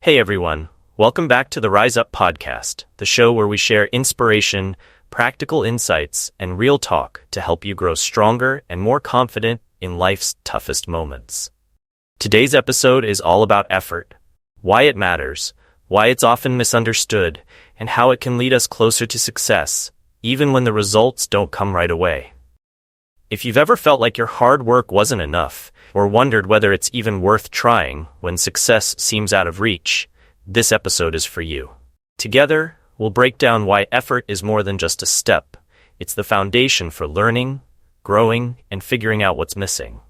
Hey everyone, welcome back to the Rise Up podcast, the show where we share inspiration, practical insights, and real talk to help you grow stronger and more confident in life's toughest moments. Today's episode is all about effort, why it matters, why it's often misunderstood, and how it can lead us closer to success, even when the results don't come right away. If you've ever felt like your hard work wasn't enough, or wondered whether it's even worth trying when success seems out of reach, this episode is for you. Together, we'll break down why effort is more than just a step. It's the foundation for learning, growing, and figuring out what's missing.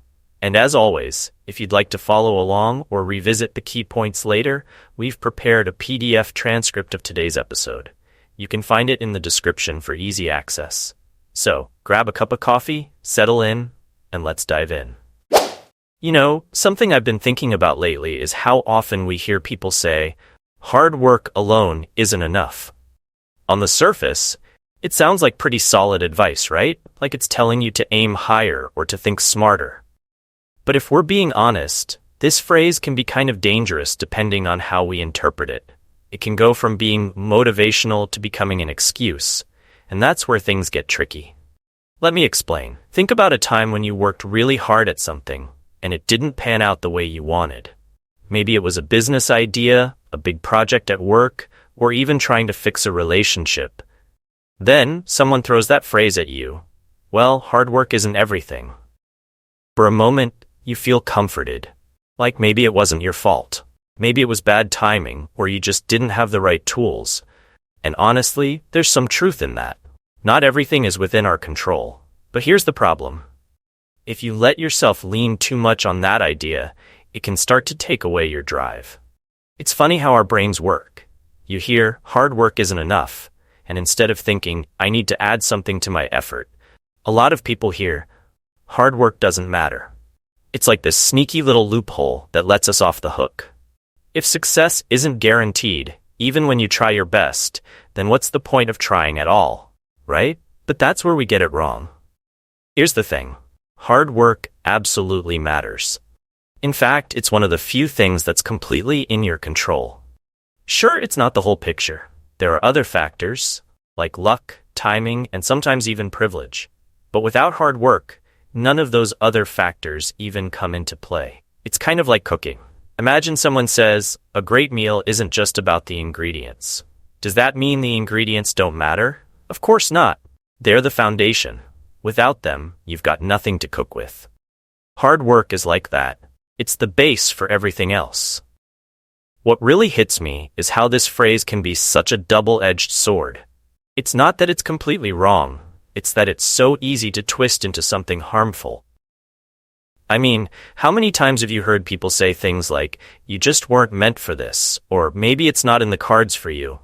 And as always, if you'd like to follow along or revisit the key points later, we've prepared a PDF transcript of today's episode. You can find it in the description for easy access. So, grab a cup of coffee, settle in, and let's dive in. You know, something I've been thinking about lately is how often we hear people say, hard work alone isn't enough. On the surface, it sounds like pretty solid advice, right? Like it's telling you to aim higher or to think smarter. But if we're being honest, this phrase can be kind of dangerous depending on how we interpret it. It can go from being motivational to becoming an excuse, and that's where things get tricky. Let me explain. Think about a time when you worked really hard at something, and it didn't pan out the way you wanted. Maybe it was a business idea, a big project at work, or even trying to fix a relationship. Then, someone throws that phrase at you. Well, hard work isn't everything. For a moment, you feel comforted. Like maybe it wasn't your fault. Maybe it was bad timing, or you just didn't have the right tools. And honestly, there's some truth in that. Not everything is within our control. But here's the problem. If you let yourself lean too much on that idea, it can start to take away your drive. It's funny how our brains work. You hear, hard work isn't enough, and instead of thinking, I need to add something to my effort, a lot of people hear, hard work doesn't matter. It's like this sneaky little loophole that lets us off the hook. If success isn't guaranteed, even when you try your best, then what's the point of trying at all, right? But that's where we get it wrong. Here's the thing. Hard work absolutely matters. In fact, it's one of the few things that's completely in your control. Sure, it's not the whole picture. There are other factors, like luck, timing, and sometimes even privilege. But without hard work, none of those other factors even come into play. It's kind of like cooking. Imagine someone says, a great meal isn't just about the ingredients. Does that mean the ingredients don't matter? Of course not. They're the foundation. Without them, you've got nothing to cook with. Hard work is like that. It's the base for everything else. What really hits me is how this phrase can be such a double-edged sword. It's not that it's completely wrong, it's that it's so easy to twist into something harmful. I mean, how many times have you heard people say things like, you just weren't meant for this, or maybe it's not in the cards for you?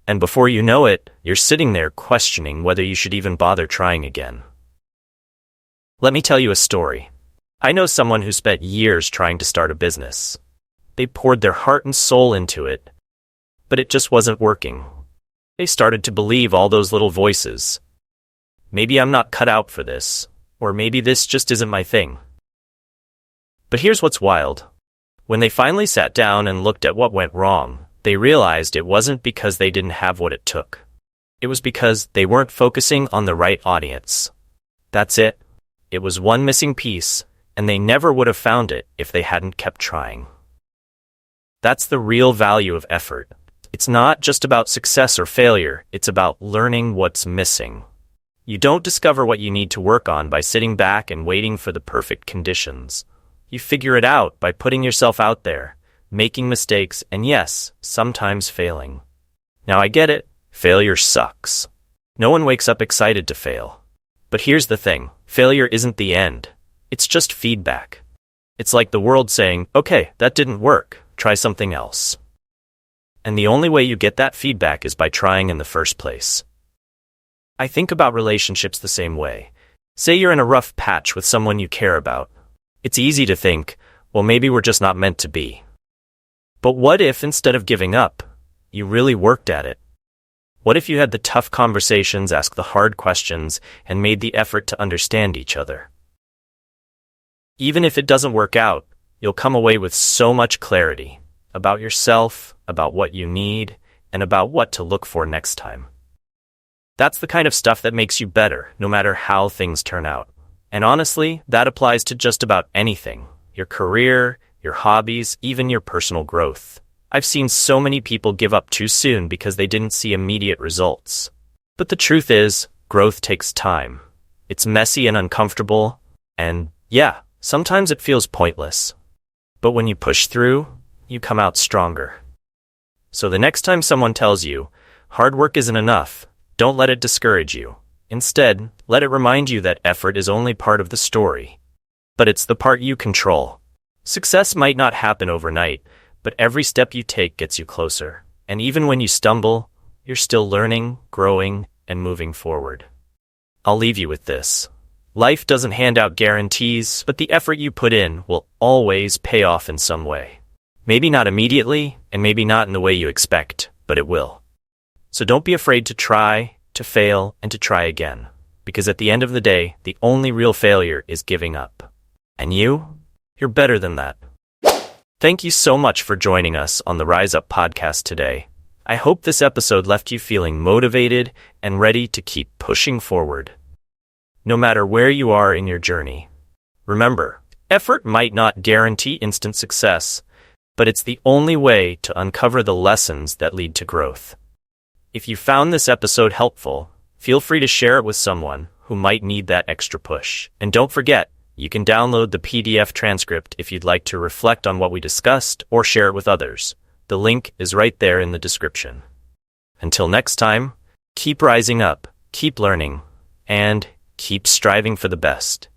And before you know it, you're sitting there questioning whether you should even bother trying again. Let me tell you a story. I know someone who spent years trying to start a business. They poured their heart and soul into it, but it just wasn't working. They started to believe all those little voices. Maybe I'm not cut out for this, or maybe this just isn't my thing. But here's what's wild. When they finally sat down and looked at what went wrong, they realized it wasn't because they didn't have what it took. It was because they weren't focusing on the right audience. That's it. It was one missing piece, and they never would have found it if they hadn't kept trying. That's the real value of effort. It's not just about success or failure, it's about learning what's missing. You don't discover what you need to work on by sitting back and waiting for the perfect conditions. You figure it out by putting yourself out there, making mistakes, and yes, sometimes failing. Now I get it, failure sucks. No one wakes up excited to fail. But here's the thing, failure isn't the end. It's just feedback. It's like the world saying, okay, that didn't work, try something else. And the only way you get that feedback is by trying in the first place. I think about relationships the same way. Say you're in a rough patch with someone you care about. It's easy to think, well, maybe we're just not meant to be. But what if, instead of giving up, you really worked at it? What if you had the tough conversations, asked the hard questions, and made the effort to understand each other? Even if it doesn't work out, you'll come away with so much clarity. about yourself, about what you need, and about what to look for next time. That's the kind of stuff that makes you better, no matter how things turn out. And honestly, that applies to just about anything. Your career, your hobbies, even your personal growth. I've seen so many people give up too soon because they didn't see immediate results. But the truth is, growth takes time. It's messy and uncomfortable, and yeah, sometimes it feels pointless. But when you push through, you come out stronger. So the next time someone tells you, hard work isn't enough, don't let it discourage you. Instead, let it remind you that effort is only part of the story. But it's the part you control. Success might not happen overnight, but every step you take gets you closer. And even when you stumble, you're still learning, growing, and moving forward. I'll leave you with this. Life doesn't hand out guarantees, but the effort you put in will always pay off in some way. Maybe not immediately, and maybe not in the way you expect, but it will. So don't be afraid to try, to fail, and to try again. Because at the end of the day, the only real failure is giving up. And you're better than that. Thank you so much for joining us on the Rise Up podcast today. I hope this episode left you feeling motivated and ready to keep pushing forward. No matter where you are in your journey. Remember, effort might not guarantee instant success, but it's the only way to uncover the lessons that lead to growth. If you found this episode helpful, feel free to share it with someone who might need that extra push. And don't forget, you can download the PDF transcript if you'd like to reflect on what we discussed or share it with others. The link is right there in the description. Until next time, keep rising up, keep learning, and keep striving for the best.